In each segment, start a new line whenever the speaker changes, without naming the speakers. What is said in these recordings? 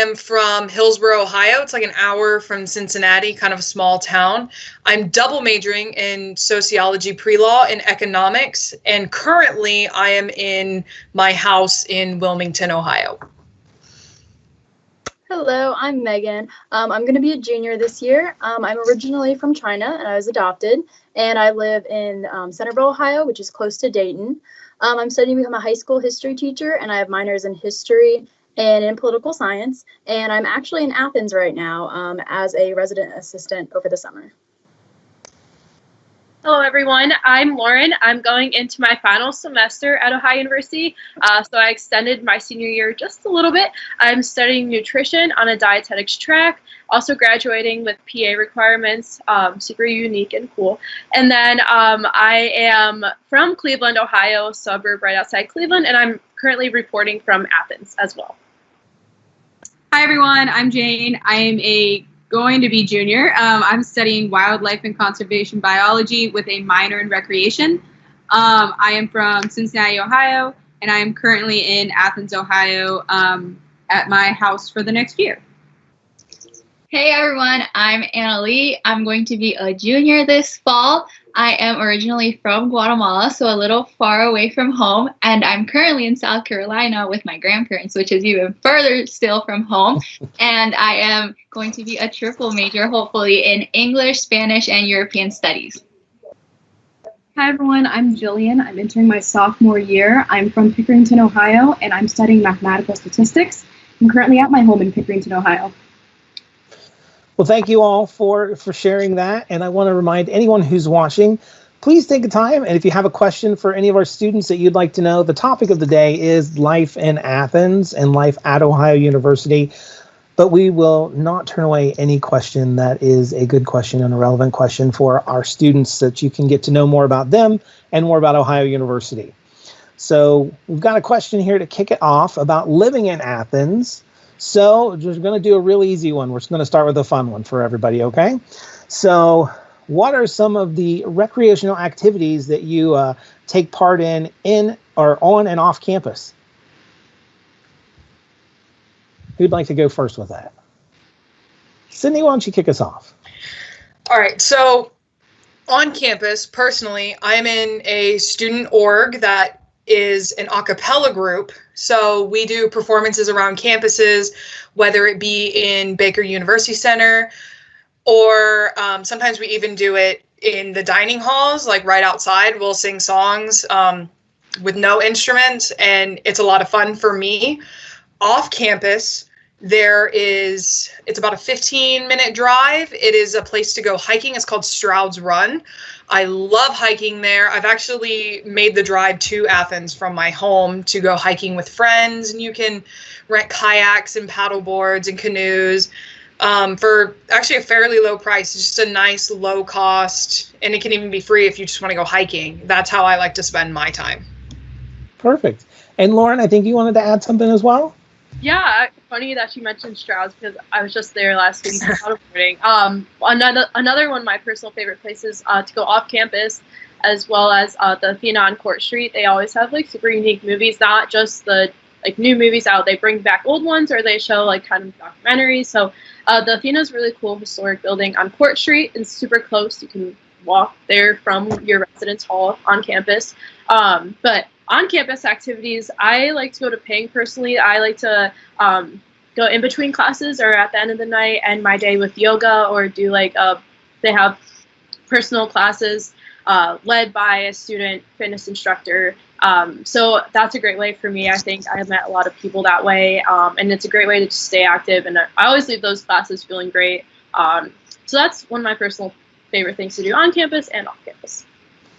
am from Hillsboro, Ohio. It's like an hour from Cincinnati, kind of a small town. I'm double majoring in sociology pre-law and economics, and currently I am in my house in Wilmington, Ohio.
Hello, I'm Megan. I'm going to be a junior this year. I'm originally from China, and I was adopted, and I live in Centerville, Ohio, which is close to Dayton. I'm studying to become a high school history teacher, and I have minors in history and in political science, and I'm actually in Athens right now as a resident assistant over the summer.
Hello, everyone. I'm Lauren. I'm going into my final semester at Ohio University, so I extended my senior year just a little bit. I'm studying nutrition on a dietetics track, also graduating with PA requirements, super unique and cool. And then I am from Cleveland, Ohio, suburb right outside Cleveland, and I'm currently reporting from Athens as well.
Hi, everyone. I'm Jane. I am going to be junior. I'm studying wildlife and conservation biology with a minor in recreation. I am from Cincinnati, Ohio, and I am currently in Athens, Ohio at my house for the next year.
Hey everyone, I'm Anna Lee. I'm going to be a junior this fall. I am originally from Guatemala, so a little far away from home, and I'm currently in South Carolina with my grandparents, which is even further still from home. And I am going to be a triple major, hopefully, in English, Spanish, and European studies.
Hi everyone, I'm Gillian. I'm entering my sophomore year. I'm from Pickerington, Ohio, and I'm studying mathematical statistics. I'm currently at my home in Pickerington, Ohio.
Well, thank you all for sharing that. And I want to remind anyone who's watching, please take the time. And if you have a question for any of our students that you'd like to know, the topic of the day is life in Athens and life at Ohio University. But we will not turn away any question that is a good question and a relevant question for our students so that you can get to know more about them and more about Ohio University. So we've got a question here to kick it off about living in Athens. So we're going to do a really easy one. We're just going to start with a fun one for everybody, okay? So what are some of the recreational activities that you take part in or on and off campus? Who'd like to go first with that? Sydney, why don't you kick us off?
All right, so on campus, personally, I'm in a student org that is an a cappella group. So we do performances around campuses, whether it be in Baker University Center, or sometimes we even do it in the dining halls, like right outside. We'll sing songs with no instruments, and it's a lot of fun for me. Off campus, it's about a 15-minute drive. It is a place to go hiking. It's called Stroud's Run. I love hiking there. I've actually made the drive to Athens from my home to go hiking with friends, and you can rent kayaks and paddle boards and canoes for actually a fairly low price. It's just a nice low cost, and it can even be free if you just want to go hiking. That's how I like to spend my time.
Perfect. And Lauren, I think you wanted to add something as well?
Yeah, funny that you mentioned Stroud's because I was just there last week paddleboarding. Another one of my personal favorite places to go off campus, as well as the Athena on Court Street. They always have like super unique movies, not just the like new movies out. They bring back old ones, or they show like kind of documentaries. So the Athena is really cool historic building on Court Street. It's super close. You can walk there from your residence hall on campus. But on-campus activities, I like to go to Ping personally. I like to go in between classes or at the end of the night, end my day with yoga, or do like they have personal classes led by a student fitness instructor. So that's a great way for me. I think I have met a lot of people that way, and it's a great way to just stay active. And I always leave those classes feeling great. So that's one of my personal favorite things to do on campus and off campus.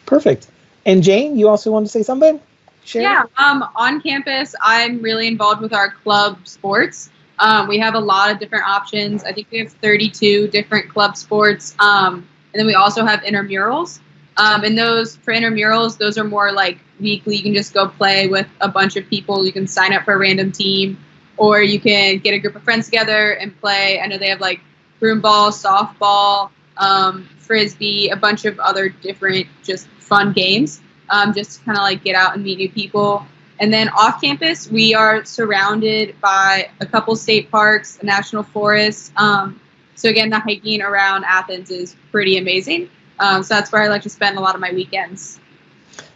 Perfect. And Jane, you also want to say something? Share?
Yeah, on campus, I'm really involved with our club sports. We have a lot of different options. I think we have 32 different club sports. And then we also have Intermurals. And those, for Intermurals, those are more like weekly. You can just go play with a bunch of people. You can sign up for a random team, or you can get a group of friends together and play. I know they have like broomball, softball, frisbee, a bunch of other different just fun games. Just to kind of like get out and meet new people. And then off campus, we are surrounded by a couple state parks, a national forest. So again, the hiking around Athens is pretty amazing. So that's where I like to spend a lot of my weekends.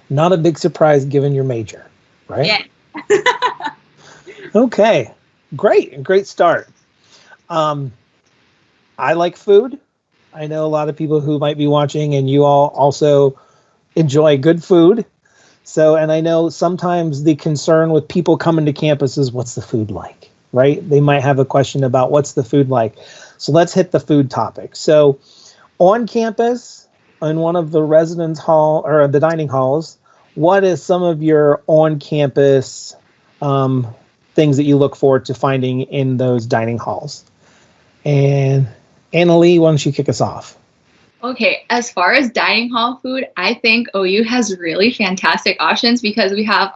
Not a big surprise given your major, right?
Yeah.
Okay, great start. I like food. I know a lot of people who might be watching, and you all also enjoy good food. So, and I know sometimes the concern with people coming to campus is what's the food like, right? They might have a question about what's the food like. So let's hit the food topic. So on campus, in one of the residence hall or the dining halls, what is some of your on-campus things that you look forward to finding in those dining halls? And Annalie, why don't you kick us off?
Okay, as far as dining hall food, I think OU has really fantastic options because we have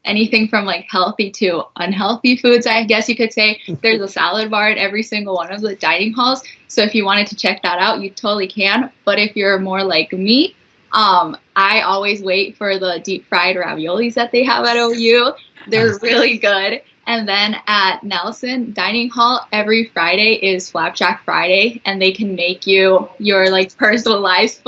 anything from like healthy to unhealthy foods, I guess you could say. There's a salad bar at every single one of the dining halls. So if you wanted to check that out, you totally can. But if you're more like me, I always wait for the deep fried raviolis that they have at OU. They're really good. And then at Nelson Dining Hall, every Friday is Flapjack Friday, and they can make you your like personalized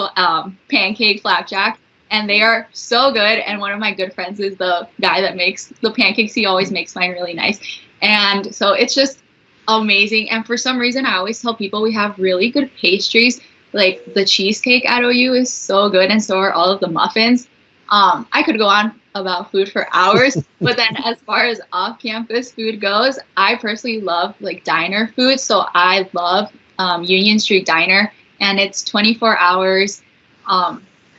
pancake flapjack, and they are so good. And one of my good friends is the guy that makes the pancakes. He always makes mine really nice, and so it's just amazing. And for some reason, I always tell people we have really good pastries. Like the cheesecake at OU is so good, and so are all of the muffins. I could go on about food for hours, but then as far as off-campus food goes, I personally love like diner food. So I love Union Street Diner, and it's 24 hours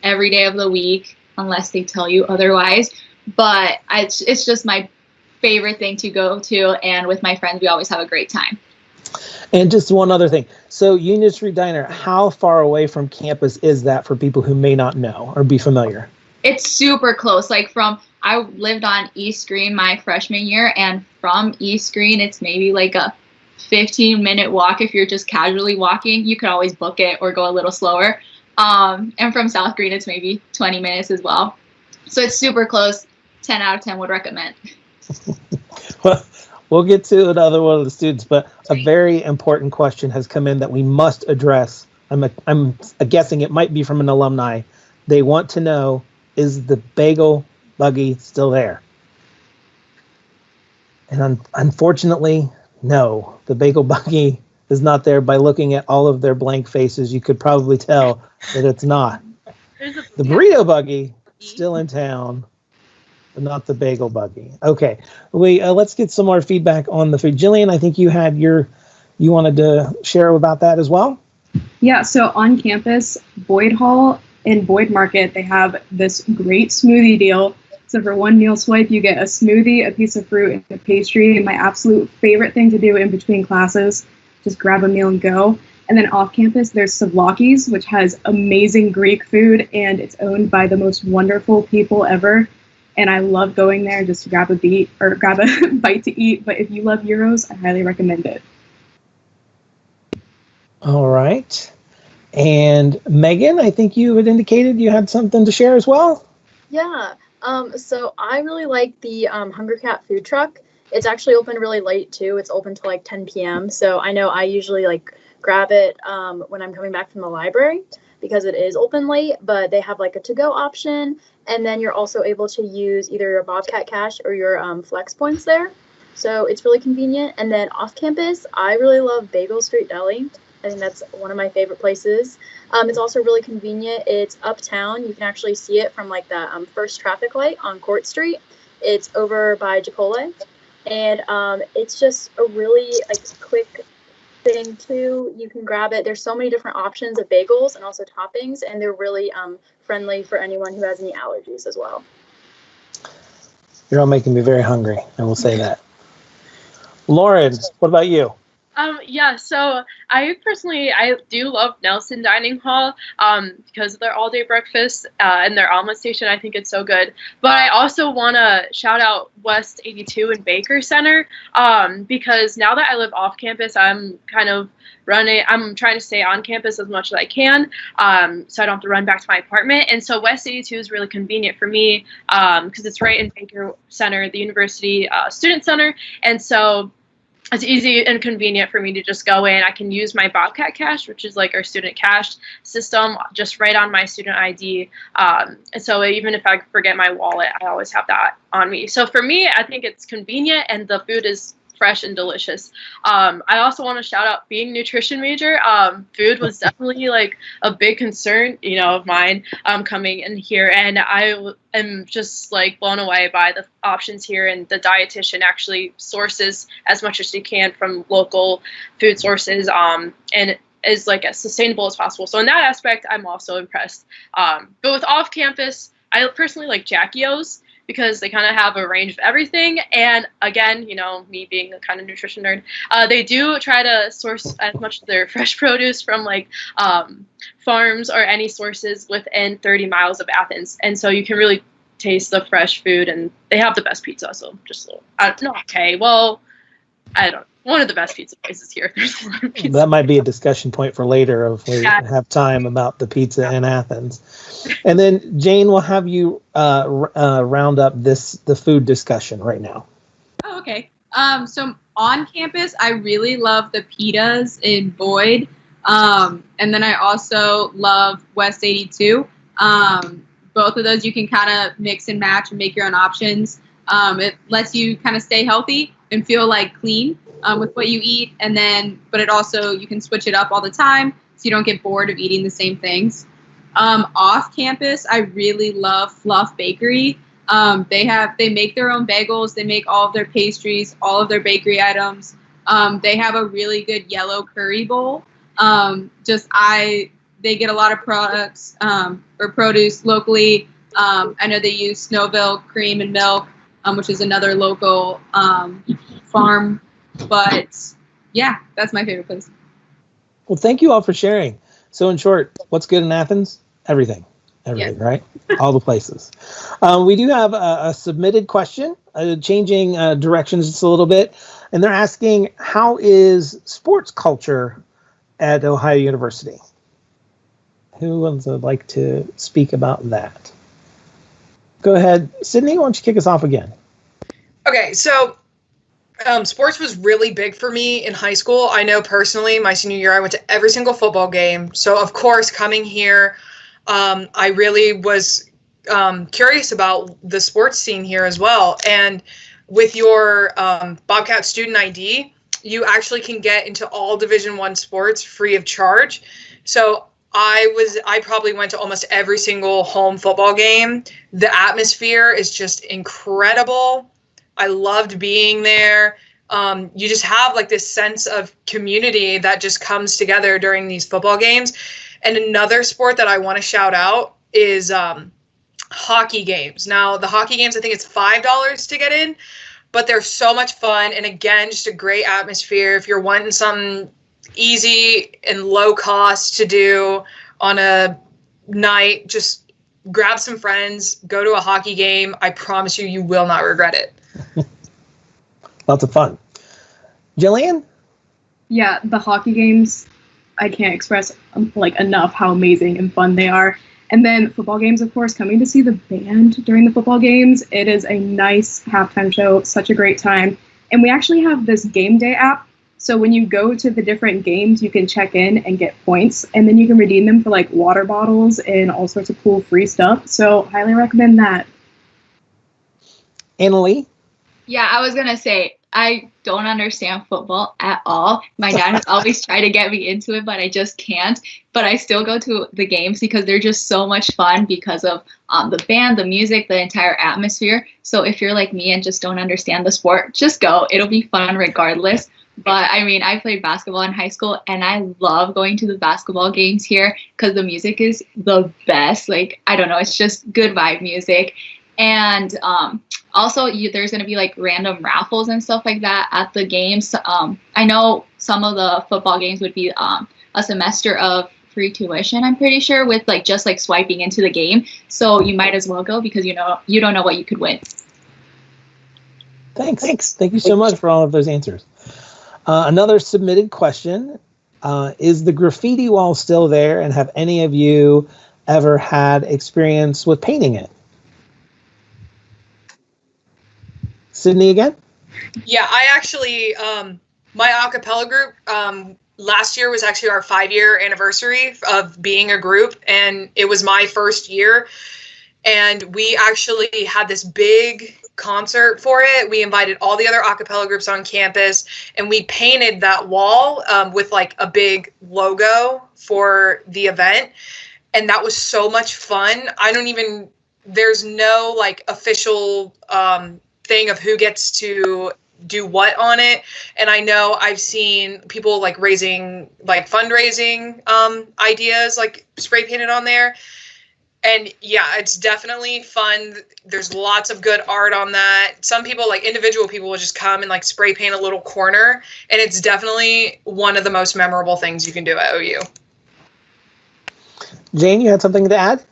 every day of the week, unless they tell you otherwise. But it's just my favorite thing to go to, and with my friends, we always have a great time.
And just one other thing. So Union Street Diner, how far away from campus is that for people who may not know or be familiar?
It's super close. Like I lived on East Green my freshman year, and from East Green, it's maybe like a 15-minute walk. If you're just casually walking, you could always book it or go a little slower. And from South Green, it's maybe 20 minutes as well. So it's super close. 10 out of 10 would recommend.
Well, we'll get to another one of the students, but a very important question has come in that we must address. I'm guessing it might be from an alumni. They want to know, is the bagel buggy still there? And unfortunately, no, the bagel buggy is not there. By looking at all of their blank faces, you could probably tell that it's not. The burrito buggy still in town, but not the bagel buggy. Okay, let's get some more feedback on the food. Gillian, I think you wanted to share about that as well?
Yeah, so on campus, Boyd Hall in Boyd Market, they have this great smoothie deal. So for one meal swipe, you get a smoothie, a piece of fruit, and a pastry. And my absolute favorite thing to do in between classes, just grab a meal and go. And then off campus, there's Savlaki's, which has amazing Greek food, and it's owned by the most wonderful people ever. And I love going there just to grab a bite to eat. But if you love gyros, I highly recommend it.
All right. And Megan, I think you had indicated you had something to share as well.
Yeah. So I really like the Hunger Cat food truck. It's actually open really late too. It's open till like 10 p.m. So I know I usually like grab it when I'm coming back from the library because it is open late, but they have like a to-go option. And then you're also able to use either your Bobcat cash or your flex points there. So it's really convenient. And then off campus, I really love Bagel Street Deli. I think that's one of my favorite places. It's also really convenient. It's uptown. You can actually see it from like the first traffic light on Court Street. It's over by Chipotle. And it's just a really like quick thing too. You can grab it. There's so many different options of bagels and also toppings, and they're really friendly for anyone who has any allergies as well.
You're all making me very hungry, I will say that. Lauren, what about you?
Yeah, so I do love Nelson Dining Hall because of their all-day breakfast and their omelet station. I think it's so good. But I also want to shout out West 82 and Baker Center because now that I live off campus, I'm trying to stay on campus as much as I can so I don't have to run back to my apartment. And so West 82 is really convenient for me because it's right in Baker Center, the university student center. And so it's easy and convenient for me to just go in. I can use my Bobcat cash, which is like our student cash system, just right on my student ID. And so even if I forget my wallet, I always have that on me. So for me, I think it's convenient and the food is fresh and delicious. I also want to shout out being a nutrition major. Food was definitely like a big concern, of mine coming in here. And I am just like blown away by the options here, and the dietitian actually sources as much as she can from local food sources and is like as sustainable as possible. So in that aspect, I'm also impressed. But with off campus, I personally like Jackie O's, because they kind of have a range of everything. And again, me being a kind of nutrition nerd, they do try to source as much of their fresh produce from like farms or any sources within 30 miles of Athens. And so you can really taste the fresh food, and they have the best pizza. So just one of the best pizza places here. There's a lot of pizza.
That might be a discussion point for later if we have time about the pizza in Athens. And then Jane, we'll have you round up the food discussion right now.
Oh, okay. So on campus, I really love the pitas in Boyd. And then I also love West 82. Both of those you can kind of mix and match and make your own options. It lets you kind of stay healthy and feel like clean with what you eat, but it also, you can switch it up all the time so you don't get bored of eating the same things. Off campus, I really love Fluff Bakery. They make their own bagels, they make all of their pastries, all of their bakery items. They have a really good yellow curry bowl. They get a lot of products or produce locally. I know they use Snowville cream and milk, which is another local farm. But yeah, that's my favorite place.
Well, thank you all for sharing. So in short, what's good in Athens? Everything, yes. Right? All the places. We do have a submitted question, changing directions just a little bit. And they're asking, how is sports culture at Ohio University? Who would like to speak about that? Go ahead. Sydney, why don't you kick us off again?
Okay, so sports was really big for me in high school. I know personally, my senior year, I went to every single football game. So, of course, coming here, I really was curious about the sports scene here as well. And with your Bobcat student ID, you actually can get into all Division I sports free of charge. So I probably went to almost every single home football game. The atmosphere is just incredible. I loved being there. You just have like this sense of community that just comes together during these football games. And another sport that I want to shout out is hockey games. Now, the hockey games, I think it's $5 to get in, but they're so much fun. And again, just a great atmosphere. If you're wanting something easy and low cost to do on a night, just grab some friends, go to a hockey game. I promise you, you will not regret it.
Lots of fun. Gillian?
Yeah, the hockey games, I can't express enough how amazing and fun they are. And then football games, of course, coming to see the band during the football games. It is a nice halftime show, such a great time. And we actually have this game day app. So when you go to the different games, you can check in and get points, and then you can redeem them for like water bottles and all sorts of cool free stuff. So highly recommend that.
Annalie?
Yeah, I was going to say, I don't understand football at all. My dad has always tried to get me into it, but I just can't. But I still go to the games because they're just so much fun because of the band, the music, the entire atmosphere. So if you're like me and just don't understand the sport, just go. It'll be fun regardless. But I mean, I played basketball in high school, and I love going to the basketball games here because the music is the best. Like, I don't know, it's just good vibe music. And also, there's going to be like random raffles and stuff like that at the games. I know some of the football games would be a semester of free tuition, I'm pretty sure, with like just like swiping into the game. So you might as well go because you don't know what you could win.
Thanks. Thank you so much for all of those answers. Another submitted question. Is the graffiti wall still there, and have any of you ever had experience with painting it? Sydney again?
Yeah, I actually, my a cappella group, last year was actually our 5-year anniversary of being a group, and it was my first year. And we actually had this big concert for it. We invited all the other a cappella groups on campus, and we painted that wall with like a big logo for the event. And that was so much fun. There's no like official thing of who gets to do what on it. And I know I've seen people like raising like fundraising ideas like spray painted on there. And yeah, it's definitely fun. There's lots of good art on that. Some people, like individual people, will just come and like spray paint a little corner. And it's definitely one of the most memorable things you can do at OU.
Jane, you had something to add?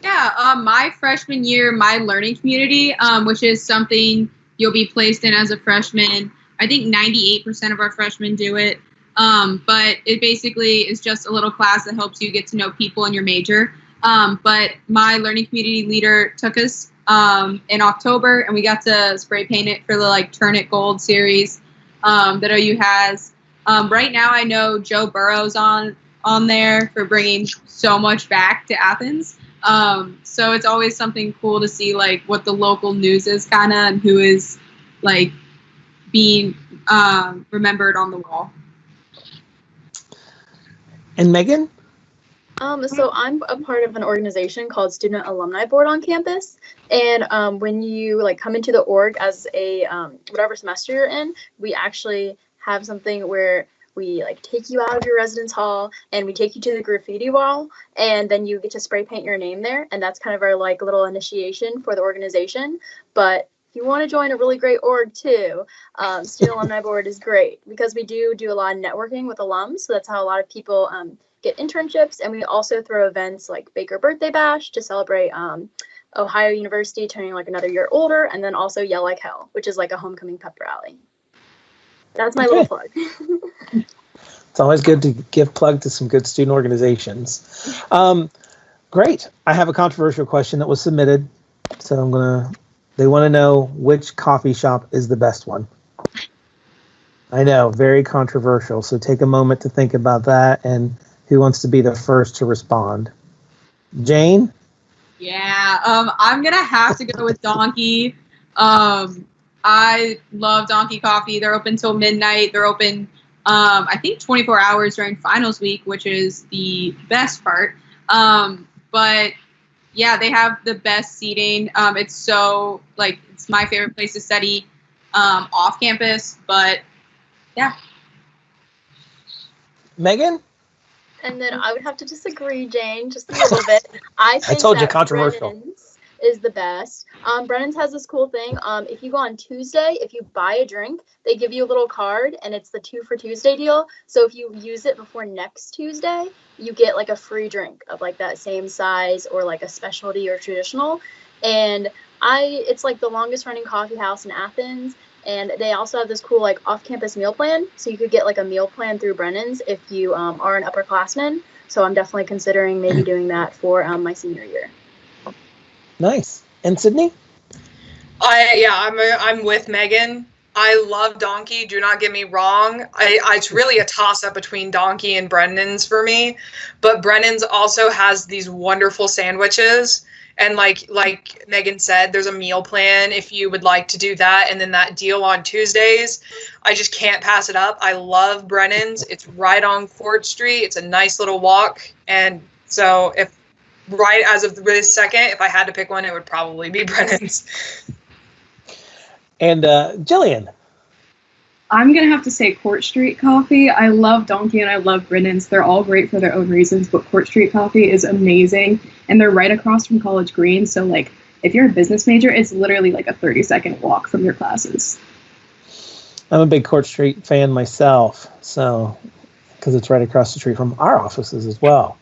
Yeah, my freshman year, my learning community, which is something you'll be placed in as a freshman. I think 98% of our freshmen do it. But it basically is just a little class that helps you get to know people in your major. But my learning community leader took us in October, and we got to spray paint it for the like Turn It Gold series that OU has. Right now, I know Joe Burrow's on there for bringing so much back to Athens. So it's always something cool to see like what the local news is kind of and who is like being remembered on the wall.
And Megan?
So I'm a part of an organization called Student Alumni Board on campus. And when you like come into the org as a whatever semester you're in, we actually have something where we like take you out of your residence hall and we take you to the graffiti wall, and then you get to spray paint your name there. And that's kind of our like little initiation for the organization. But if you want to join a really great org too, Student Alumni Board is great because we do a lot of networking with alums. So that's how a lot of people get internships. And we also throw events like Baker Birthday Bash to celebrate Ohio University turning like another year older, and then also Yell Like Hell, which is like a homecoming pep rally. That's my little plug.
It's always good to give plug to some good student organizations. Great. I have a controversial question that was submitted. So they want to know which coffee shop is the best one. I know, very controversial. So take a moment to think about that, and who wants to be the first to respond? Jane?
Yeah, I'm going to have to go with Donkey. I love Donkey Coffee. They're open till midnight. They're open, I think, 24 hours during finals week, which is the best part. But yeah, they have the best seating. It's so, like, it's my favorite place to study off campus. But yeah.
Megan?
And then I would have to disagree, Jane, just a little bit. I
told you, controversial.
Brennan's is the best. Brennan's has this cool thing. If you go on Tuesday, if you buy a drink, they give you a little card, and it's the 2 for Tuesday deal. So if you use it before next Tuesday, you get like a free drink of like that same size or like a specialty or traditional. And it's like the longest running coffee house in Athens. And they also have this cool like off-campus meal plan. So you could get like a meal plan through Brennan's if you are an upperclassman. So I'm definitely considering maybe doing that for my senior year.
Nice. And Sydney?
I'm with Megan. I love Donkey. Do not get me wrong. It's really a toss-up between Donkey and Brennan's for me. But Brennan's also has these wonderful sandwiches. And like Megan said, there's a meal plan if you would like to do that. And then that deal on Tuesdays, I just can't pass it up. I love Brennan's. It's right on Court Street. It's a nice little walk. And so right as of this second, if I had to pick one, it would probably be Brennan's.
And Gillian?
I'm going to have to say Court Street Coffee. I love Donkey and I love Brennan's. They're all great for their own reasons, but Court Street Coffee is amazing. And they're right across from College Green. So, like, if you're a business major, it's literally like a 30-second walk from your classes.
I'm a big Court Street fan myself, so because it's right across the street from our offices as well.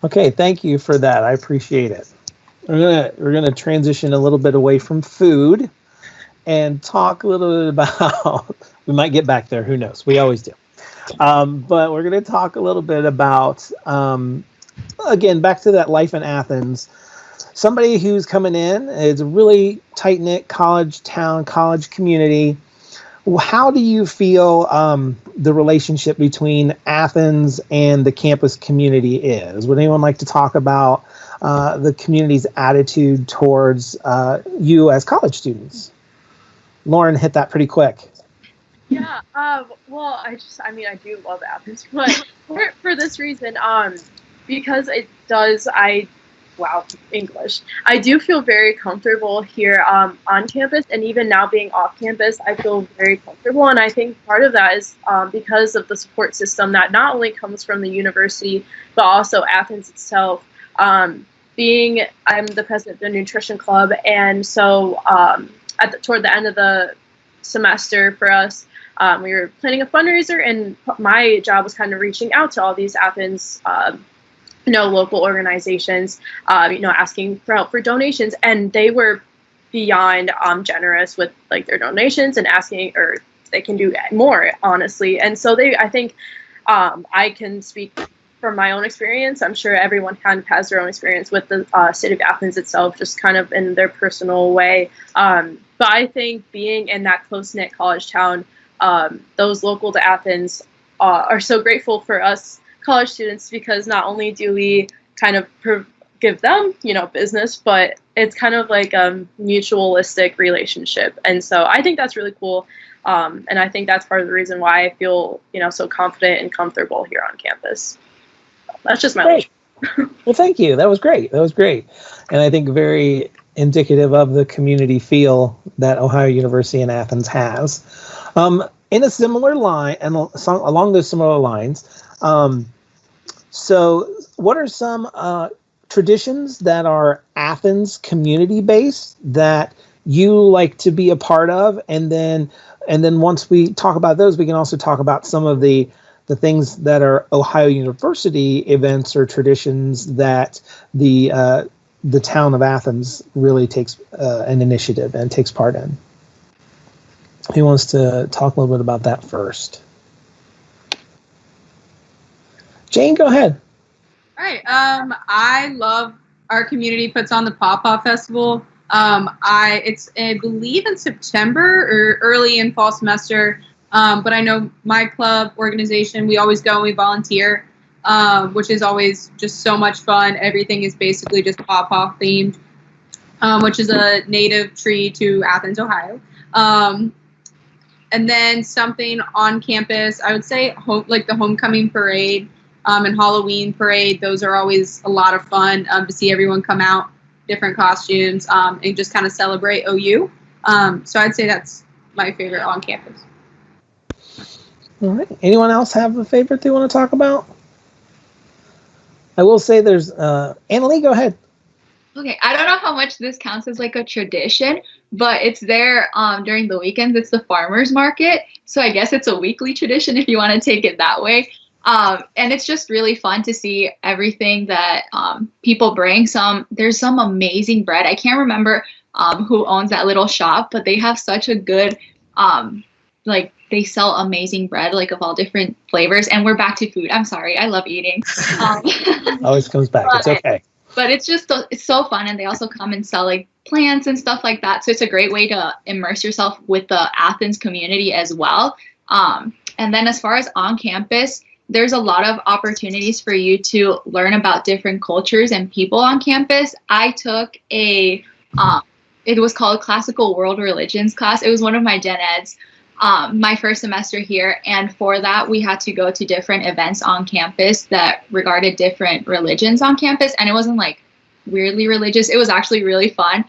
Okay, thank you for that. I appreciate it. We're gonna transition a little bit away from food and talk a little bit about. We might get back there. Who knows? We always do. But we're going to talk a little bit about, again, back to that life in Athens. Somebody who's coming in is a really tight-knit college town, college community. How do you feel the relationship between Athens and the campus community is? Would anyone like to talk about the community's attitude towards you as college students? Lauren hit that pretty quick.
Yeah, well, I do love Athens, but for this reason, because it does, English. I do feel very comfortable here on campus, and even now being off campus, I feel very comfortable, and I think part of that is because of the support system that not only comes from the university, but also Athens itself. I'm the president of the nutrition club, and so toward the end of the semester for us, we were planning a fundraiser, and my job was kind of reaching out to all these Athens, local organizations, asking for help for donations, and they were beyond generous with like their donations and asking, or they can do more, honestly. And so I think I can speak from my own experience. I'm sure everyone kind of has their own experience with the city of Athens itself, just kind of in their personal way. But I think being in that close-knit college town, those local to Athens are so grateful for us college students, because not only do we kind of give them, business, but it's kind of like a mutualistic relationship. And so I think that's really cool. And I think that's part of the reason why I feel, so confident and comfortable here on campus. That's just my
great. Well, thank you. That was great. And I think very indicative of the community feel that Ohio University in Athens has. In a similar line, and along those similar lines, so what are some traditions that are Athens community based that you like to be a part of? And then once we talk about those, we can also talk about some of the things that are Ohio University events or traditions that the town of Athens really takes an initiative and takes part in. Who wants to talk a little bit about that first? Jane, go ahead.
All right. I love our community puts on the Pawpaw Festival. I believe in September or early in fall semester. But I know my club organization, we always go and we volunteer, which is always just so much fun. Everything is basically just pawpaw themed, which is a native tree to Athens, Ohio. And then something on campus, I would say like the homecoming parade and Halloween parade. Those are always a lot of fun to see everyone come out, different costumes, and just kind of celebrate OU. So I'd say that's my favorite on campus.
All right. Anyone else have a favorite they want to talk about? I will say there's Annalie, go ahead.
Okay, I don't know how much this counts as like a tradition, but it's there during the weekends. It's the farmers market. So I guess it's a weekly tradition if you want to take it that way. And it's just really fun to see everything that people bring. There's some amazing bread. I can't remember who owns that little shop, but they have such a good they sell amazing bread, like of all different flavors. And we're back to food. I'm sorry. I love eating.
Always comes back. It's okay.
But it's so fun. And they also come and sell like plants and stuff like that. So it's a great way to immerse yourself with the Athens community as well. And then as far as on campus, there's a lot of opportunities for you to learn about different cultures and people on campus. I took it was called Classical World Religions class. It was one of my gen eds. My first semester here, and for that we had to go to different events on campus that regarded different religions on campus, and it wasn't like weirdly religious. It was actually really fun.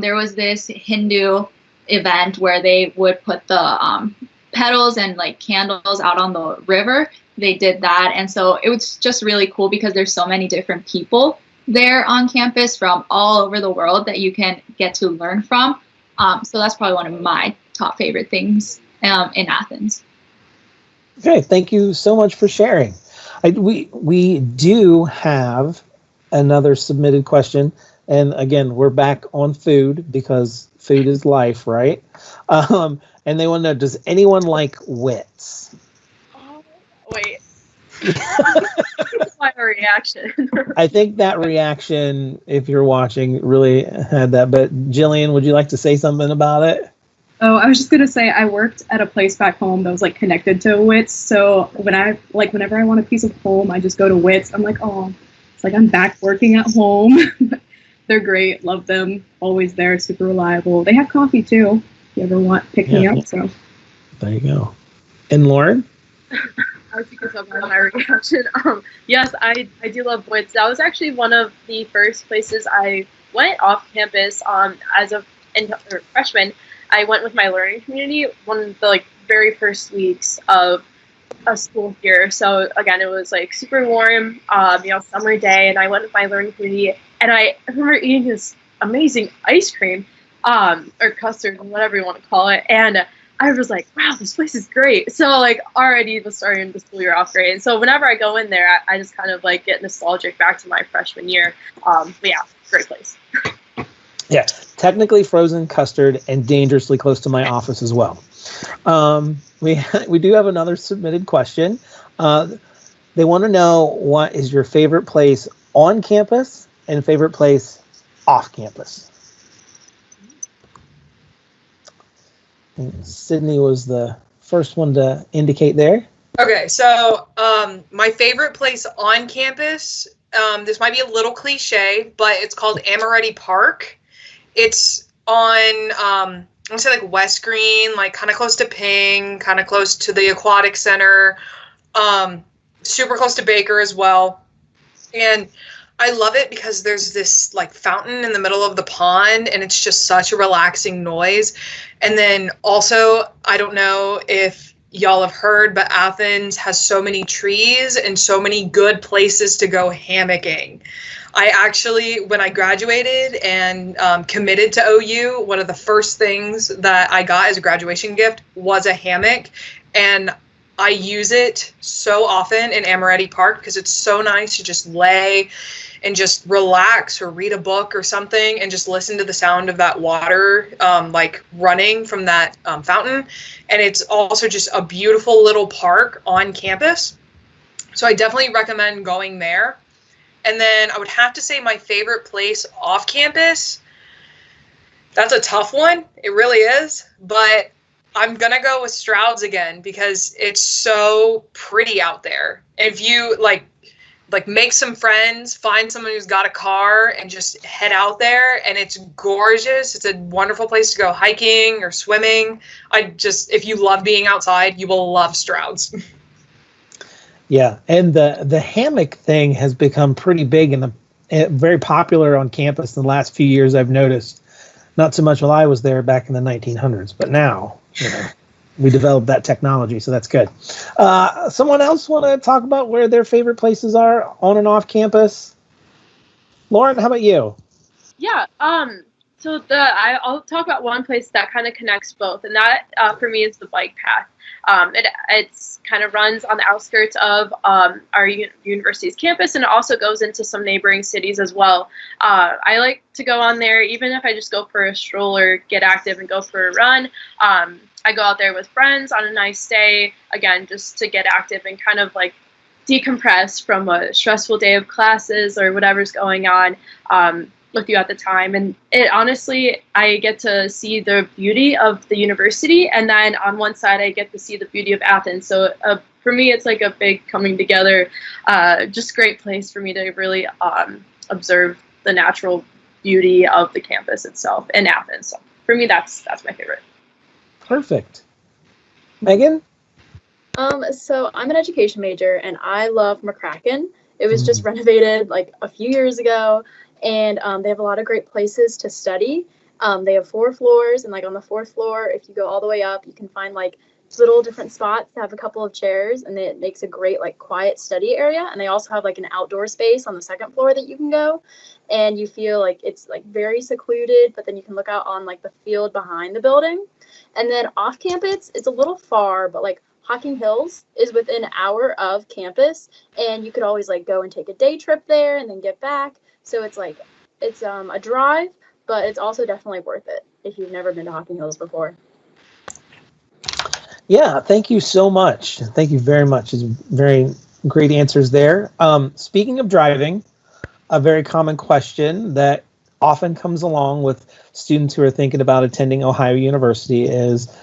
There was this Hindu event where they would put the petals and like candles out on the river. They did that, and so it was just really cool because there's so many different people there on campus from all over the world that you can get to learn from. So that's probably one of my top favorite things in Athens.
Okay, thank you so much for sharing. We do have another submitted question, and again, we're back on food because food is life, right? And they want to know, does anyone like wits?
Oh, wait. My reaction.
I think that reaction, if you're watching, really had that. But Gillian, would you like to say something about it?
Oh, I was just gonna say I worked at a place back home that was like connected to Wits. So whenever I want a piece of home, I just go to Wits. I'm like, oh, it's like I'm back working at home. They're great, love them, always there, super reliable. They have coffee too. If you ever want, pick me up. So
there you go. And Lauren?
I think it's about my reaction. Yes, I do love Wits. That was actually one of the first places I went off campus as a freshman. I went with my learning community one of the very first weeks of a school here. So again, it was super warm, summer day, and I went with my learning community, and I remember eating this amazing ice cream, or custard, whatever you want to call it, and I was like, wow, this place is great. So already was starting the school year off great. And so whenever I go in there, I just kind of get nostalgic back to my freshman year. But yeah, great place.
Yeah, technically frozen custard and dangerously close to my office as well. We do have another submitted question. They want to know, what is your favorite place on campus and favorite place off campus? And Sydney was the first one to indicate there.
Okay, so my favorite place on campus, this might be a little cliche, but it's called Amoretti Park. It's on, I want to say West Green, kind of close to Ping, kind of close to the Aquatic Center, super close to Baker as well. And I love it because there's this fountain in the middle of the pond, and it's just such a relaxing noise. And then also, I don't know if y'all have heard, but Athens has so many trees and so many good places to go hammocking. I actually, when I graduated and committed to OU, one of the first things that I got as a graduation gift was a hammock, and I use it so often in Amoretti Park because it's so nice to just lay and just relax or read a book or something and just listen to the sound of that water running from that fountain. And it's also just a beautiful little park on campus. So I definitely recommend going there. And then I would have to say my favorite place off campus. That's a tough one. It really is. But I'm going to go with Stroud's again because it's so pretty out there. If you make some friends, find someone who's got a car and just head out there, and it's gorgeous. It's a wonderful place to go hiking or swimming. If you love being outside, you will love Stroud's.
Yeah, and the hammock thing has become pretty big and very popular on campus in the last few years, I've noticed. Not so much while I was there back in the 1900s, but now, we developed that technology, so that's good. Someone else want to talk about where their favorite places are on and off campus? Lauren, how about you?
Yeah. So I'll talk about one place that kind of connects both, and that for me is the bike path. It's kind of runs on the outskirts of our university's campus, and it also goes into some neighboring cities as well. I like to go on there, even if I just go for a stroll or get active and go for a run. I go out there with friends on a nice day, again, just to get active and kind of decompress from a stressful day of classes or whatever's going on with you at the time. And it honestly, I get to see the beauty of the university, and then on one side I get to see the beauty of Athens. So for me, it's a big coming together, just great place for me to really observe the natural beauty of the campus itself in Athens. So for me, that's my favorite.
Perfect. Megan?
So I'm an education major, and I love McCracken. It was just renovated a few years ago, and they have a lot of great places to study. They have 4 floors, and on the 4th floor, if you go all the way up, you can find little different spots that have a couple of chairs, and it makes a great like quiet study area. And they also have like an outdoor space on the second floor that you can go, and you feel like it's like very secluded, but then you can look out on like the field behind the building. And then off campus, it's a little far, but like Hocking Hills is within an hour of campus, and you could always like go and take a day trip there and then get back. So it's like it's a drive, but it's also definitely worth it if you've never been to Hocking Hills before.
Yeah, thank you so much. Thank you very much. It's very great answers there. Speaking of driving, a very common question that often comes along with students who are thinking about attending Ohio University is,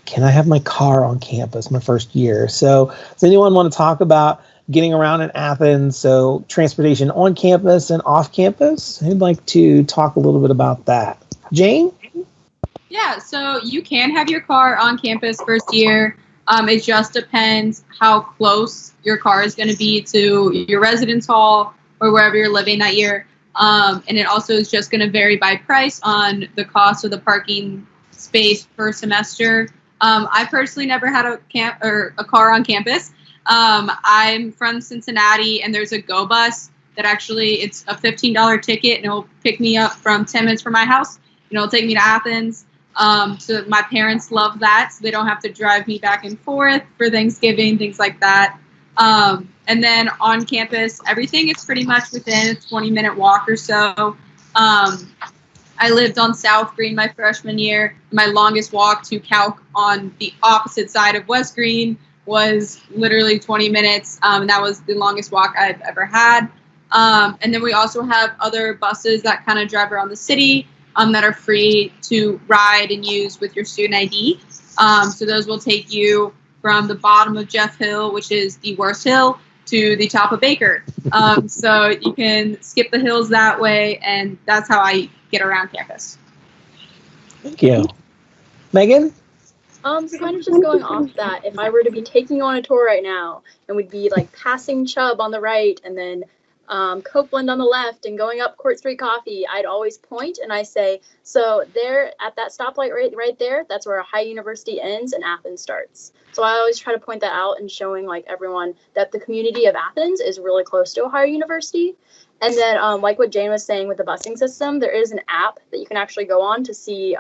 can I have my car on campus my first year? So does anyone want to talk about getting around in Athens, so transportation on campus and off campus? Who'd like to talk a little bit about that? Jane?
Yeah, so you can have your car on campus first year. It just depends how close your car is going to be to your residence hall or wherever you're living that year. And it also is just going to vary by price on the cost of the parking space per semester. I personally never had a car on campus. I'm from Cincinnati, and there's a Go bus that actually it's a $15 ticket, and it'll pick me up from 10 minutes from my house. It'll take me to Athens. So my parents love that, so they don't have to drive me back and forth for Thanksgiving, things like that. And then on campus, everything is pretty much within a 20-minute walk or so. I lived on South Green my freshman year. My longest walk to Calc on the opposite side of West Green was literally 20 minutes. And that was the longest walk I've ever had. And then we also have other buses that kind of drive around the city that are free to ride and use with your student ID. So those will take you from the bottom of Jeff Hill, which is the worst hill, to the top of Baker. So you can skip the hills that way, and that's how I get around campus.
Thank you. Megan?
So kind of just going off that, if I were to be taking you on a tour right now, and we'd be like passing Chubb on the right, and then Copeland on the left, and going up Court Street Coffee, I'd always point and I say, so there at that stoplight right there, that's where Ohio University ends and Athens starts. So I always try to point that out and showing like everyone that the community of Athens is really close to Ohio University. And then like what Jane was saying with the busing system, there is an app that you can actually go on to see.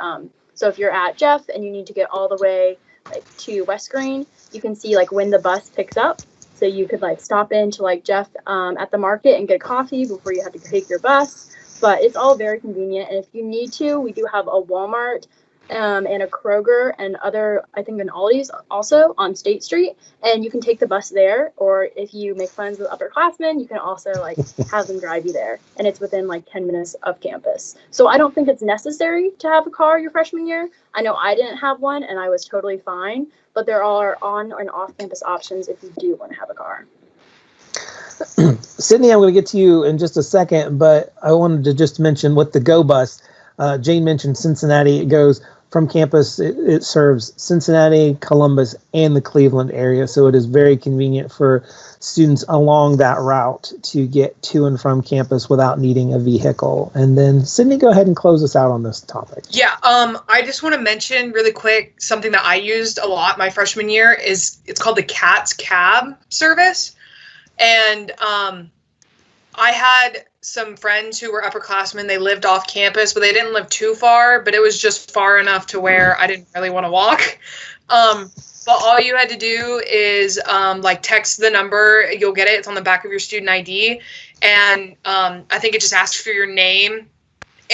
So if you're at Jeff and you need to get all the way like to West Green, you can see like when the bus picks up. So you could like stop into like Jeff at the market and get coffee before you have to take your bus. But it's all very convenient. And if you need to, we do have a Walmart and a Kroger and other, I think, an Aldi's also on State Street. And you can take the bus there. Or if you make friends with upperclassmen, you can also like have them drive you there. And it's within like 10 minutes of campus. So I don't think it's necessary to have a car your freshman year. I know I didn't have one and I was totally fine. But there are on and off campus options if you do want to have a car.
Sydney, I'm going to get to you in just a second, but I wanted to just mention with the Go bus, Jane mentioned Cincinnati. It goes from campus. It serves Cincinnati, Columbus, and the Cleveland area. So it is very convenient for students along that route to get to and from campus without needing a vehicle. And then Sydney, go ahead and close us out on this topic.
Yeah, I just want to mention really quick something that I used a lot my freshman year is it's called the Cat's Cab service. And I had some friends who were upperclassmen. They lived off campus, but they didn't live too far, but it was just far enough to where I didn't really want to walk. But all you had to do is like text the number. You'll get it. It's on the back of your student ID. And I think it just asks for your name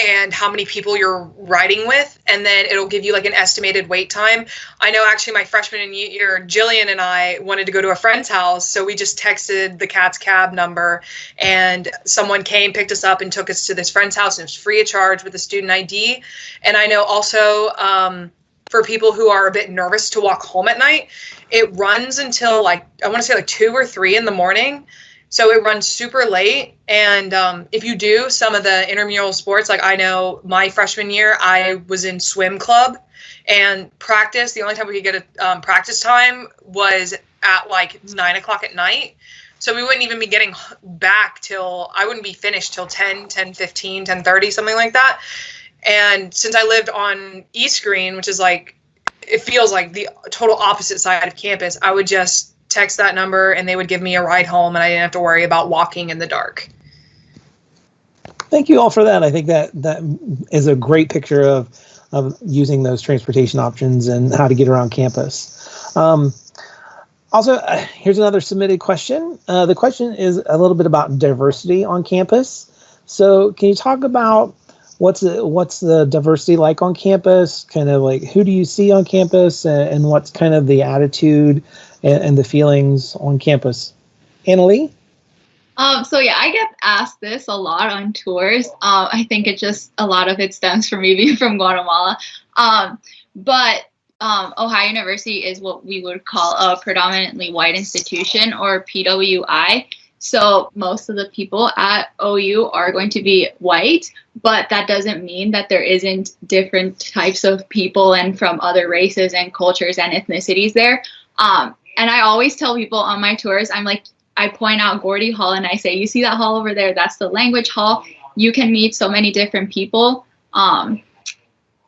and how many people you're riding with. And then it'll give you like an estimated wait time. I know actually my freshman year, Gillian and I wanted to go to a friend's house. So we just texted the Cat's Cab number and someone came, picked us up and took us to this friend's house. And it was free of charge with a student ID. And I know also for people who are a bit nervous to walk home at night, it runs until like, I want to say like 2 or 3 in the morning. So it runs super late. And if you do some of the intramural sports, like I know my freshman year, I was in swim club and practice. The only time we could get a practice time was at like 9 o'clock at night. So we wouldn't even be getting back till, I wouldn't be finished till 10:15, 10:30, something like that. And since I lived on East Green, which is like it feels like the total opposite side of campus, I would just text that number and they would give me a ride home and I didn't have to worry about walking in the dark.
Thank you all for that. I think that is a great picture of using those transportation options and how to get around campus. Also, here's another submitted question. The question is a little bit about diversity on campus. So can you talk about what's the diversity like on campus? Kind of like, who do you see on campus, and what's kind of the attitude and the feelings on campus? Annalee?
So yeah, I get asked this a lot on tours. I think a lot of it stems from me being from Guatemala. But Ohio University is what we would call a predominantly white institution, or PWI. So most of the people at OU are going to be white, but that doesn't mean that there isn't different types of people and from other races and cultures and ethnicities there. And I always tell people on my tours, I point out Gordy Hall and I say, you see that hall over there? That's the language hall. You can meet so many different people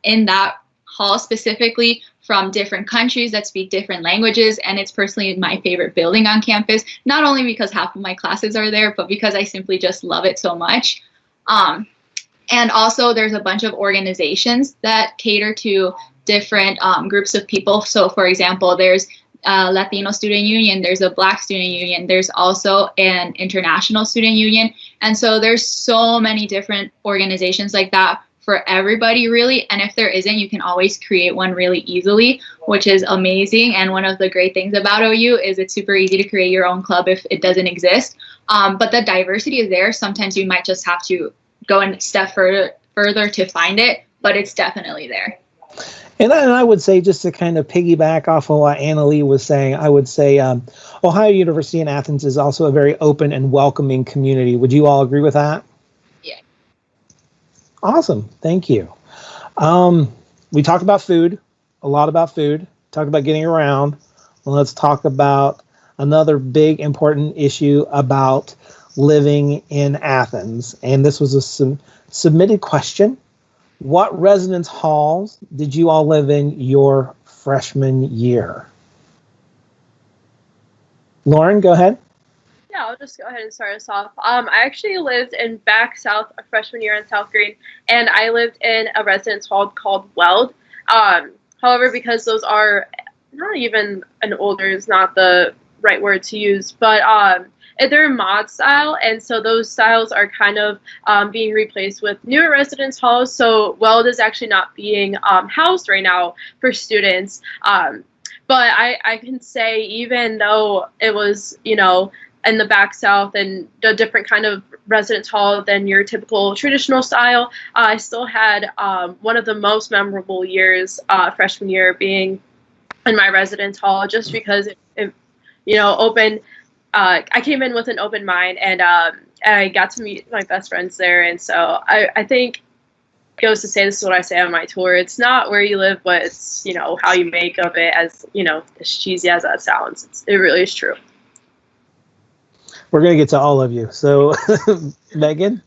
in that hall, specifically from different countries that speak different languages. And it's personally my favorite building on campus, not only because half of my classes are there, but because I simply just love it so much. And also there's a bunch of organizations that cater to different groups of people. So for example, there's Latino Student Union, there's a Black Student Union, there's also an International Student Union. And so there's so many different organizations like that for everybody, really. And if there isn't, you can always create one really easily, which is amazing. And one of the great things about OU is it's super easy to create your own club if it doesn't exist. But the diversity is there. Sometimes you might just have to go a step further to find it, but it's definitely there.
And I would say, just to kind of piggyback off of what Annalee was saying, I would say Ohio University in Athens is also a very open and welcoming community. Would you all agree with that?
Yeah.
Awesome. Thank you. We talked about food, a lot about food, talked about getting around. Well, let's talk about another big important issue about living in Athens. And this was a submitted question. What residence halls did you all live in your freshman year? Lauren, go ahead.
Yeah, I'll just go ahead and start us off. I actually lived in back south a freshman year in South Green, and I lived in a residence hall called Weld. However, because those are not even an older is not the right word to use, but they're mod style, and so those styles are kind of being replaced with newer residence halls. So Weld is actually not being housed right now for students. But I can say, even though it was, in the back south and a different kind of residence hall than your typical traditional style, I still had one of the most memorable years, freshman year, being in my residence hall, just because it opened. I came in with an open mind, and I got to meet my best friends there. And so I think it goes to say, this is what I say on my tour: it's not where you live, but it's, how you make of it, as, as cheesy as that sounds. It really is true.
We're going to get to all of you. So, Megan?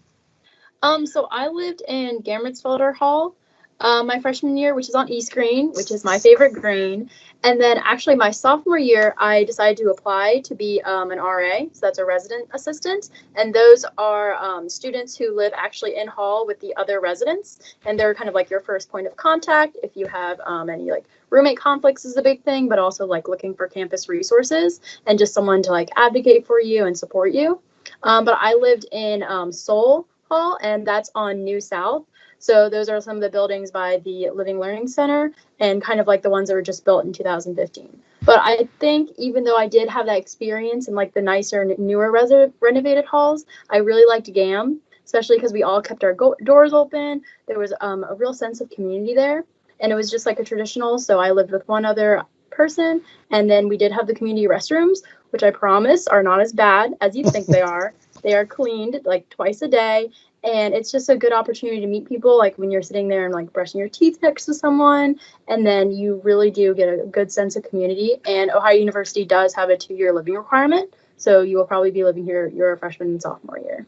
So I lived in Germertsfelder Hall my freshman year, which is on East Green, which is my favorite green. And then actually my sophomore year, I decided to apply to be an RA. So that's a resident assistant. And those are students who live actually in hall with the other residents. And they're kind of like your first point of contact. If you have any roommate conflicts is a big thing, but also looking for campus resources and just someone to advocate for you and support you. But I lived in Seoul Hall, and that's on New South. So those are some of the buildings by the Living Learning Center, and kind of the ones that were just built in 2015. But I think even though I did have that experience in the nicer, newer renovated halls, I really liked GAM, especially because we all kept our doors open. There was a real sense of community there, and it was just a traditional. So I lived with one other person, and then we did have the community restrooms, which I promise are not as bad as you think they are. They are cleaned twice a day. And it's just a good opportunity to meet people, when you're sitting there and brushing your teeth next to someone. And then you really do get a good sense of community. And Ohio University does have a 2-year living requirement. So you will probably be living here your freshman and sophomore year.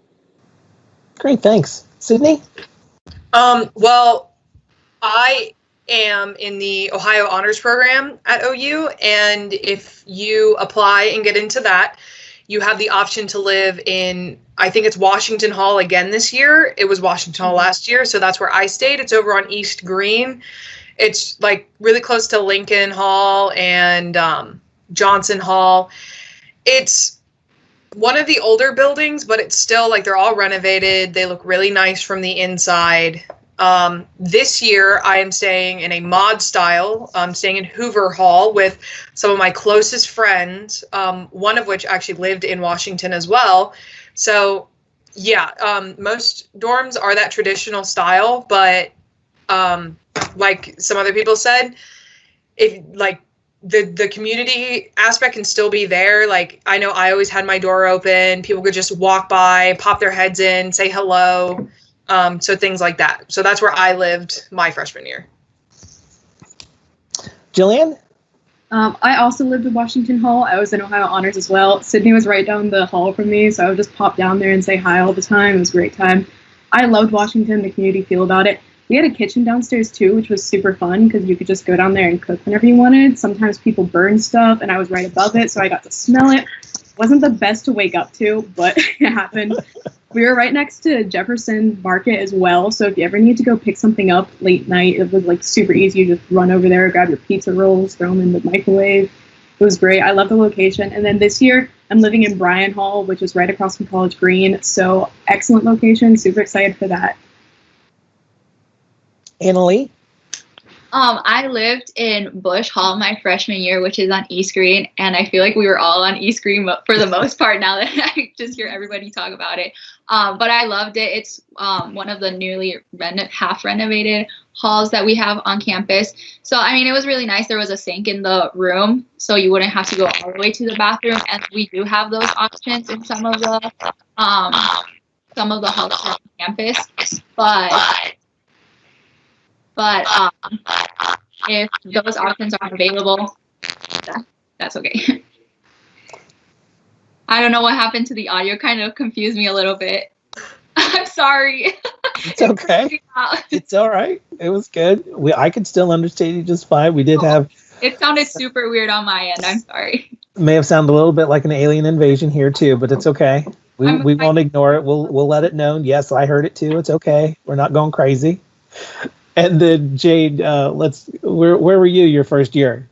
Great, thanks. Sydney?
Well, I am in the Ohio Honors Program at OU, and if you apply and get into that, you have the option to live in, I think it's Washington Hall again this year. It was Washington Hall last year, so that's where I stayed. It's over on East Green. It's like really close to Lincoln Hall and Johnson Hall. It's one of the older buildings, but it's still like they're all renovated. They look really nice from the inside. This year I am staying in a mod style. I'm staying in Hoover Hall with some of my closest friends, one of which actually lived in Washington as well. So yeah, most dorms are that traditional style, but like some other people said, if like the community aspect can still be there. Like I know I always had my door open. People could just walk by, pop their heads in, say hello. So things like that. So that's where I lived my freshman year.
Gillian?
I also lived in Washington Hall. I was in Ohio Honors as well. Sydney was right down the hall from me, so I would just pop down there and say hi all the time. It was a great time. I loved Washington, the community feel about it. We had a kitchen downstairs too, which was super fun because you could just go down there and cook whenever you wanted. Sometimes people burn stuff, and I was right above it, so I got to smell it. Wasn't the best to wake up to, but it happened. We were right next to Jefferson Market as well, so if you ever need to go pick something up late night, it was like super easy. You just run over there, grab your pizza rolls, throw them in the microwave. It was great. I love the location. And then this year, I'm living in Bryan Hall, which is right across from College Green, so excellent location. Super excited for that.
Annalie?
I lived in Busch Hall my freshman year, which is on East Green, and I feel like we were all on East Green for the most part now that I just hear everybody talk about it. But I loved it. It's one of the newly half renovated halls that we have on campus. So, I mean, it was really nice. There was a sink in the room, so you wouldn't have to go all the way to the bathroom, and we do have those options in some of the halls on campus. But if those options aren't available, that's okay. I don't know what happened to the audio. Kind of confused me a little bit. I'm sorry.
It's okay. It's all right. It was good. I could still understand you just fine. We did have.
It sounded super weird on my end. I'm sorry.
May have sounded a little bit like an alien invasion here too, but it's okay. We won't ignore it. We'll let it known. Yes, I heard it too. It's okay. We're not going crazy. And then Jade, where were you your first year?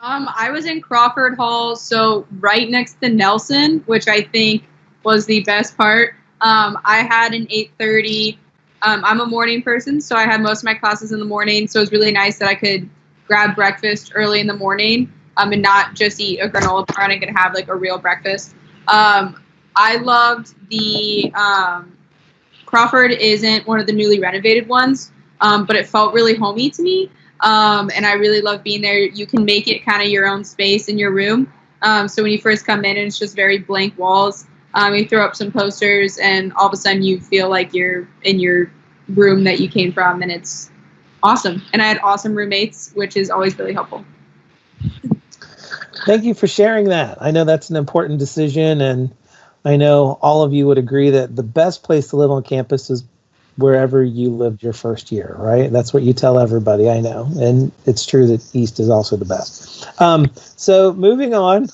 I was in Crawford Hall, so right next to Nelson, which I think was the best part. I had an 8:30. I'm a morning person, so I had most of my classes in the morning. So it was really nice that I could grab breakfast early in the morning and not just eat a granola bar, and I could have like a real breakfast. I loved the Crawford isn't one of the newly renovated ones. But it felt really homey to me, and I really love being there. You can make it kind of your own space in your room. So when you first come in, and it's just very blank walls. You throw up some posters, and all of a sudden you feel like you're in your room that you came from, and it's awesome. And I had awesome roommates, which is always really helpful.
Thank you for sharing that. I know that's an important decision, and I know all of you would agree that the best place to live on campus is wherever you lived your first year, right? That's what you tell everybody, I know. And it's true that East is also the best. So moving on,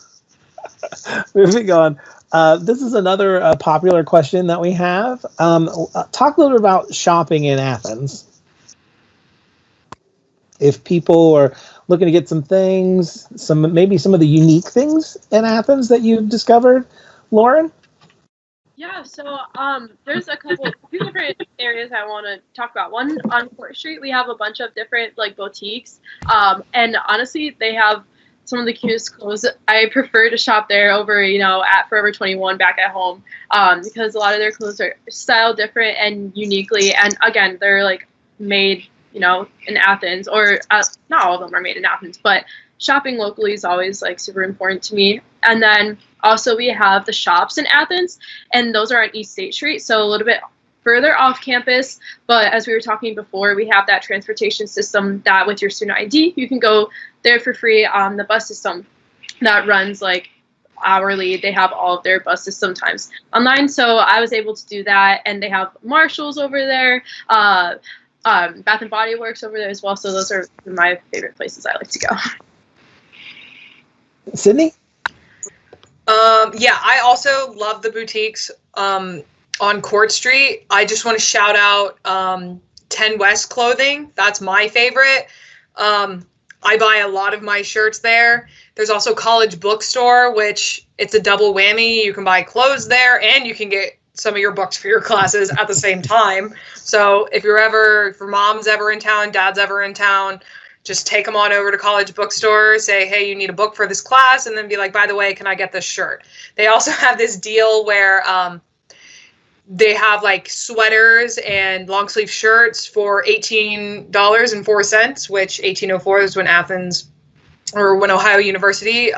this is another popular question that we have. Talk a little bit about shopping in Athens. If people are looking to get some things, maybe some of the unique things in Athens that you've discovered, Lauren?
Yeah, so there's two different areas I want to talk about. One, on Court Street, we have a bunch of different like boutiques, and honestly, they have some of the cutest clothes. I prefer to shop there over, at Forever 21 back at home, because a lot of their clothes are styled different and uniquely, and again, they're like made, in Athens, or not all of them are made in Athens, but shopping locally is always like super important to me. And then also we have the shops in Athens, and those are on East State Street, so a little bit further off campus. But as we were talking before, we have that transportation system that with your student ID, you can go there for free on the bus system that runs like hourly. They have all of their buses sometimes online, so I was able to do that. And they have Marshalls over there. Bath and Body Works over there as well. So those are my favorite places I like to go.
Sydney?
Yeah, I also love the boutiques on Court Street. I just want to shout out 10 West Clothing. That's my favorite. I buy a lot of my shirts there. There's also College Bookstore, which it's a double whammy. You can buy clothes there and you can get some of your books for your classes at the same time. So if mom's ever in town, dad's ever in town, just take them on over to College Bookstore, say, hey, you need a book for this class, and then be like, by the way, can I get this shirt? They also have this deal where they have like sweaters and long sleeve shirts for $18.04, which 1804 is when Ohio University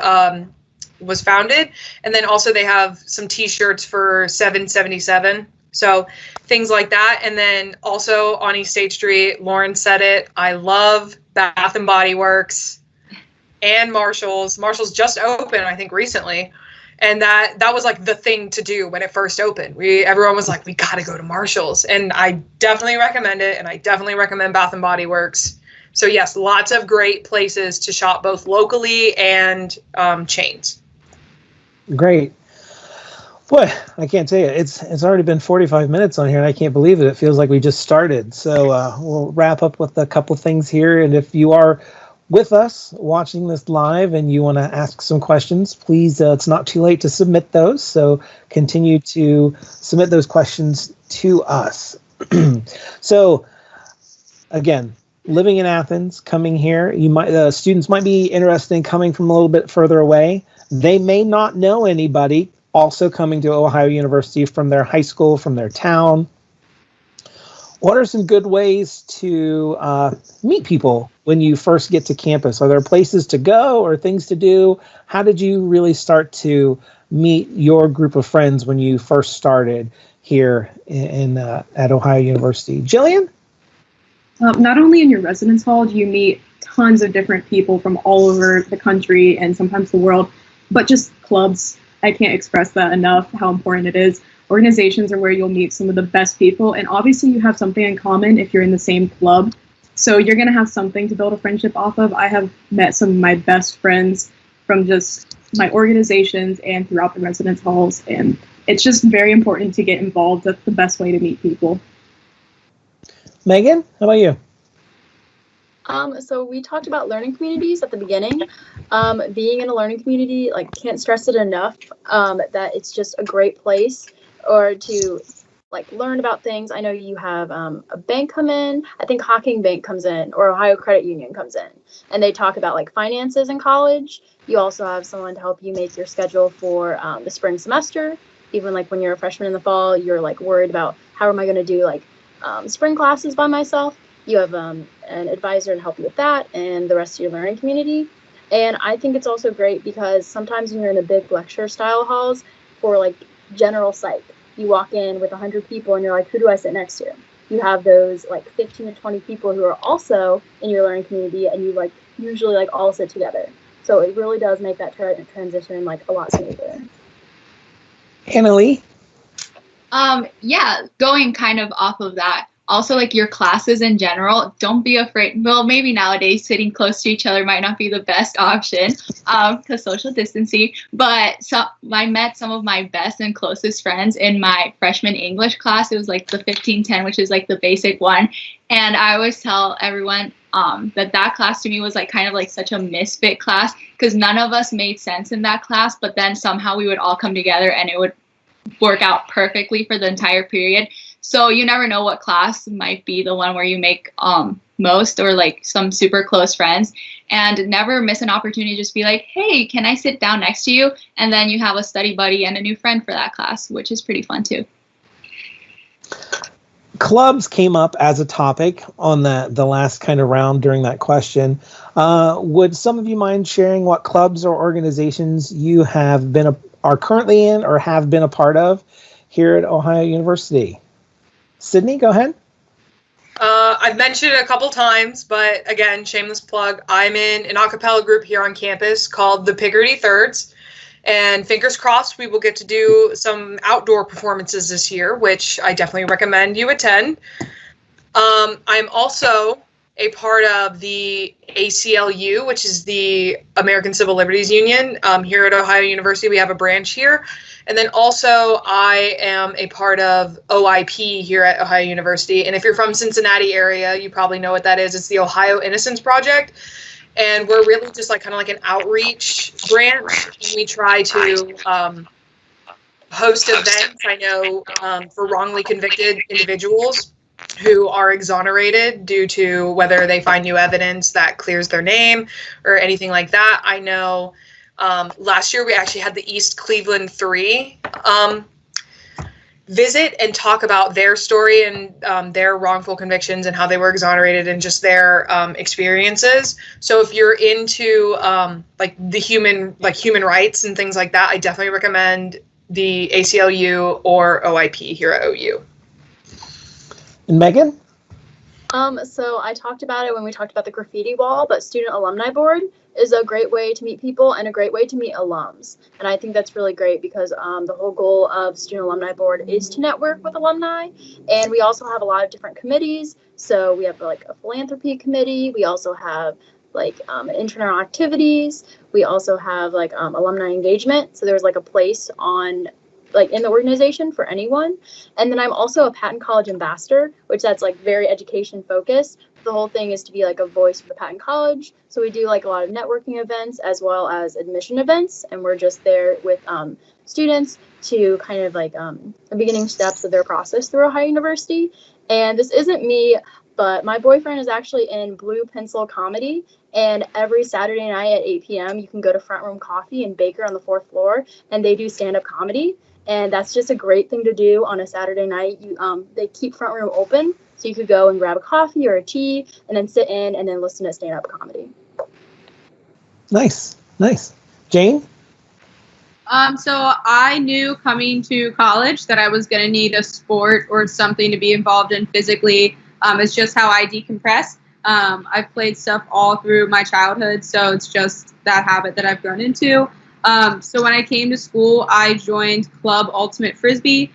was founded. And then also they have some t-shirts for $7.77. So things like that. And then also on East State Street, Lauren said it, I love Bath and Body Works and Marshall's. Marshall's just opened, I think, recently. And that was like the thing to do when it first opened. Everyone was like, we got to go to Marshall's. And I definitely recommend it. And I definitely recommend Bath and Body Works. So yes, lots of great places to shop, both locally and chains.
Great. Boy, I can't tell you, it's already been 45 minutes on here, and I can't believe it. It feels like we just started. So we'll wrap up with a couple things here. And if you are with us watching this live and you want to ask some questions, please, it's not too late to submit those. So continue to submit those questions to us. So again, living in Athens, coming here, students might be interested in coming from a little bit further away. They may not know anybody also coming to Ohio University from their high school, from their town. What are some good ways to meet people when you first get to campus? Are there places to go or things to do? How did you really start to meet your group of friends when you first started here at Ohio University? Gillian?
Not only in your residence hall do you meet tons of different people from all over the country and sometimes the world, but just clubs. I can't express that enough, how important it is. Organizations are where you'll meet some of the best people, and obviously you have something in common if you're in the same club. So you're going to have something to build a friendship off of. I have met some of my best friends from just my organizations and throughout the residence halls, and it's just very important to get involved. That's the best way to meet people.
Megan, how about you?
So we talked about learning communities at the beginning. Being in a learning community, can't stress it enough, that it's just a great place or to learn about things. I know you have a bank come in. I think Hocking Bank comes in, or Ohio Credit Union comes in, and they talk about finances in college. You also have someone to help you make your schedule for the spring semester. Even when you're a freshman in the fall, you're worried about how am I going to do spring classes by myself. You have an advisor to help you with that and the rest of your learning community. And I think it's also great because sometimes when you're in the big lecture style halls for general psych, you walk in with 100 people and you're like, who do I sit next to? You have those 15 to 20 people who are also in your learning community, and you usually all sit together. So it really does make that transition a lot smoother.
Annalie?
Yeah, going kind of off of that. Also, your classes in general, don't be afraid. Well, maybe nowadays sitting close to each other might not be the best option because social distancing. But I met some of my best and closest friends in my freshman English class. It was the 1510, which is the basic one. And I always tell everyone that class to me was kind of such a misfit class because none of us made sense in that class. But then somehow we would all come together and it would work out perfectly for the entire period. So you never know what class might be the one where you make most or some super close friends, and never miss an opportunity to just be hey, can I sit down next to you? And then you have a study buddy and a new friend for that class, which is pretty fun too.
Clubs came up as a topic on the last kind of round during that question. Would some of you mind sharing what clubs or organizations you have are currently in or have been a part of here at Ohio University? Sydney, go ahead.
I've mentioned it a couple times, but again, shameless plug. I'm in an a cappella group here on campus called the Piggerty Thirds, and fingers crossed we will get to do some outdoor performances this year, which I definitely recommend you attend. I'm also a part of the ACLU, which is the American Civil Liberties Union. Here at Ohio University, we have a branch here. And then also I am a part of OIP here at Ohio University. And if you're from Cincinnati area, you probably know what that is. It's the Ohio Innocence Project. And we're really just like kind of like an outreach branch. And we try to host events, I know, for wrongly convicted individuals who are exonerated due to whether they find new evidence that clears their name or anything like that. I know last year we actually had the East Cleveland 3 visit and talk about their story and their wrongful convictions and how they were exonerated and just their experiences. So if you're into like human rights and things like that, I definitely recommend the ACLU or OIP here at OU.
And Megan?
So I talked about it when we talked about the graffiti wall, but Student Alumni Board is a great way to meet people and a great way to meet alums. And I think that's really great because the whole goal of Student Alumni Board is to network with alumni. And we also have a lot of different committees. So we have like a philanthropy committee. We also have like Intermurals activities. We also have like alumni engagement. So there's like a place on like in the organization for anyone. And then I'm also a Patton College ambassador, which that's like very education focused. The whole thing is to be like a voice for the Patton College. So we do like a lot of networking events as well as admission events. And we're just there with students to kind of like the beginning steps of their process through Ohio University. And this isn't me, but my boyfriend is actually in Blue Pencil Comedy. And every Saturday night at 8 p.m., you can go to Front Room Coffee in Baker on the 4th floor, and they do stand-up comedy. And that's just a great thing to do on a Saturday night. They keep Front Room open, so you could go and grab a coffee or a tea, and then sit in and then listen to stand-up comedy.
Nice. Jane?
So I knew coming to college that I was going to need a sport or something to be involved in physically. It's just how I decompress. I've played stuff all through my childhood, so it's just that habit that I've grown into. So when I came to school, I joined Club Ultimate Frisbee.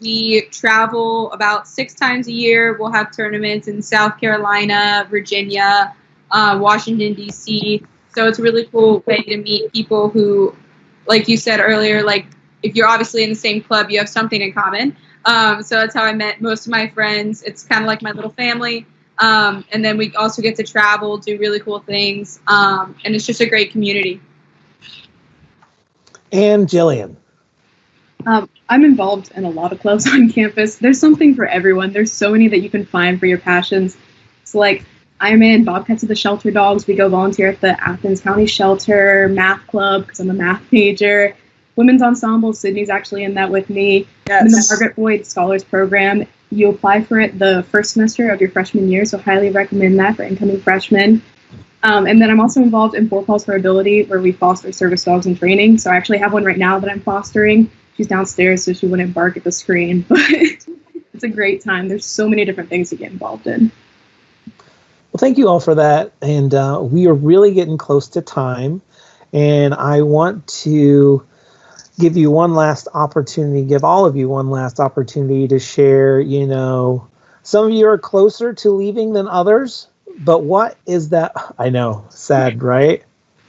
We travel about 6 times a year. We'll have tournaments in South Carolina, Virginia, Washington, D.C. So it's a really cool way to meet people who, like you said earlier, like if you're obviously in the same club, you have something in common. So that's how I met most of my friends. It's kind of like my little family. And then we also get to travel, do really cool things. And it's just a great community.
And Gillian?
I'm involved in a lot of clubs on campus. There's something for everyone. There's so many that you can find for your passions. So like I'm in Bobcats of the Shelter Dogs. We go volunteer at the Athens County Shelter, math club because I'm a math major. Women's Ensemble, Sydney's actually in that with me.
Yes.
I'm in the Margaret Boyd Scholars Program. You apply for it the first semester of your freshman year, so highly recommend that for incoming freshmen. And then I'm also involved in Four Paws for Ability, where we foster service dogs in training. So I actually have one right now that I'm fostering. She's downstairs, so she wouldn't bark at the screen. But it's a great time. There's so many different things to get involved in.
Well, thank you all for that. And we are really getting close to time. And I want to give you one last opportunity, give all of you one last opportunity to share, you know, some of you are closer to leaving than others. But what is that? I know, sad, right?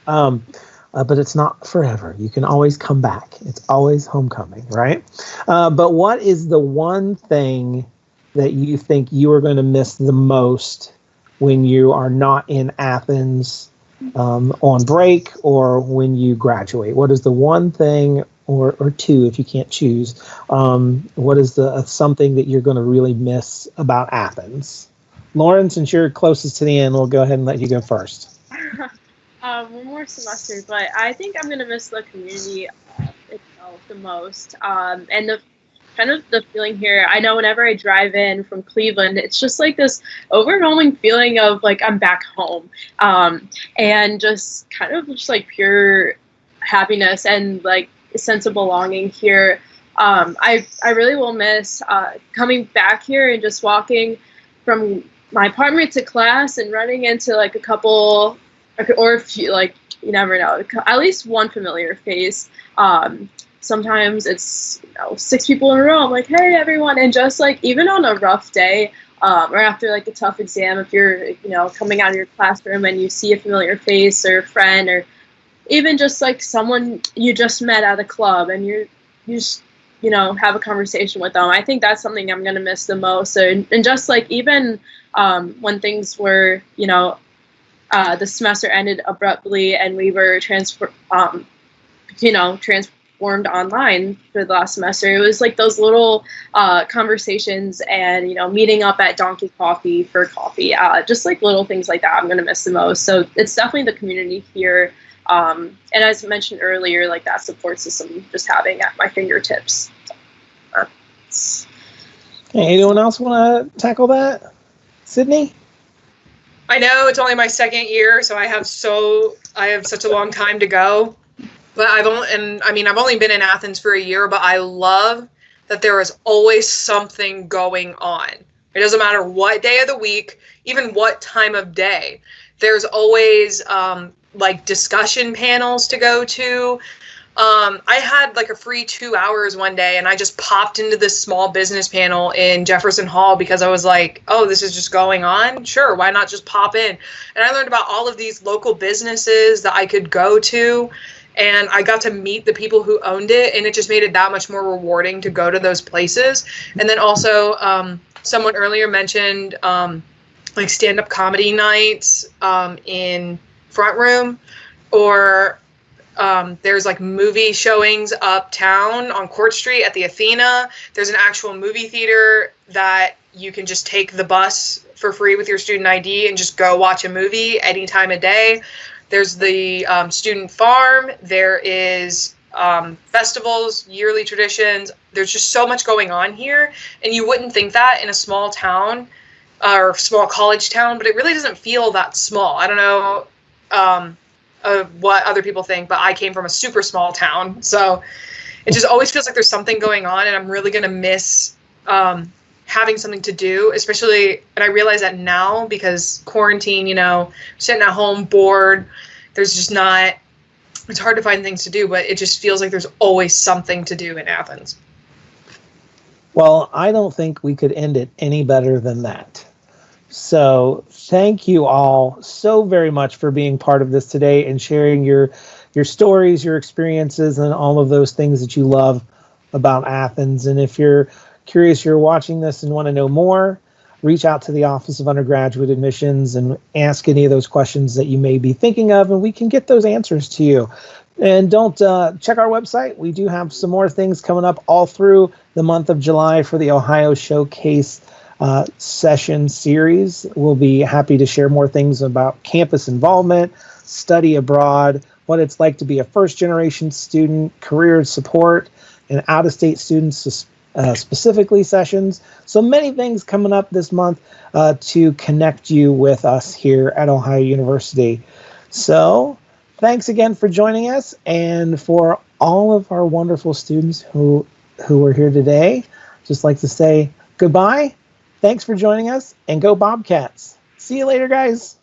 But it's not forever. You can always come back. It's always homecoming, right? But what is the one thing that you think you are going to miss the most when you are not in Athens on break or when you graduate? What is the one thing, or two if you can't choose? What is the something that you're going to really miss about Athens? Lauren, since you're closest to the end, we'll go ahead and let you go first.
One more semester, but I think I'm gonna miss the community itself the most. And the kind of the feeling here. I know whenever I drive in from Cleveland, it's just like this overwhelming feeling of like I'm back home, and just kind of just like pure happiness and like a sense of belonging here. I really will miss coming back here and just walking from my apartment to class and running into like a couple or a few, like you never know, at least one familiar face. Sometimes it's 6 people in a row. I'm like, hey everyone, and just like even on a rough day, or after like a tough exam, if you're, coming out of your classroom and you see a familiar face or a friend, or even just like someone you just met at a club and you just, have a conversation with them. I think that's something I'm going to miss the most. And just like even when things were, the semester ended abruptly and we were transformed online for the last semester, it was like those little conversations and, meeting up at Donkey Coffee for coffee, just like little things like that I'm going to miss the most. So it's definitely the community here. And as mentioned earlier, like that support system just having at my fingertips.
Hey, anyone else want to tackle that? Sydney?
I know it's only my second year, so I have such a long time to go. But I've only been in Athens for a year, but I love that there is always something going on. It doesn't matter what day of the week, even what time of day. There's always like discussion panels to go to. I had like a free 2 hours one day and I just popped into this small business panel in Jefferson Hall because I was like, oh, this is just going on? Sure, why not just pop in? And I learned about all of these local businesses that I could go to, and I got to meet the people who owned it, and it just made it that much more rewarding to go to those places. And then also, someone earlier mentioned like stand-up comedy nights in Front Room, or there's like movie showings uptown on Court Street at the Athena. There's an actual movie theater that you can just take the bus for free with your student ID and just go watch a movie any time of day. There's the student farm. There is festivals, yearly traditions. There's just so much going on here, and you wouldn't think that in a small town or small college town, but it really doesn't feel that small. I don't know what other people think, but I came from a super small town, so it just always feels like there's something going on, and I'm really going to miss having something to do, especially, and I realize that now because quarantine, sitting at home bored, there's just not, it's hard to find things to do, but it just feels like there's always something to do in Athens.
Well, I don't think we could end it any better than that. So thank you all so very much for being part of this today and sharing your stories, your experiences, and all of those things that you love about Athens. And if you're curious, you're watching this and want to know more, reach out to the Office of Undergraduate Admissions and ask any of those questions that you may be thinking of, and we can get those answers to you. And don't check our website. We do have some more things coming up all through the month of July for the Ohio Showcase session series. We'll be happy to share more things about campus involvement, study abroad, what it's like to be a first-generation student, career support, and out-of-state students specifically sessions. So many things coming up this month to connect you with us here at Ohio University. So thanks again for joining us, and for all of our wonderful students who are here today, just like to say goodbye. Thanks for joining us, and go Bobcats. See you later, guys.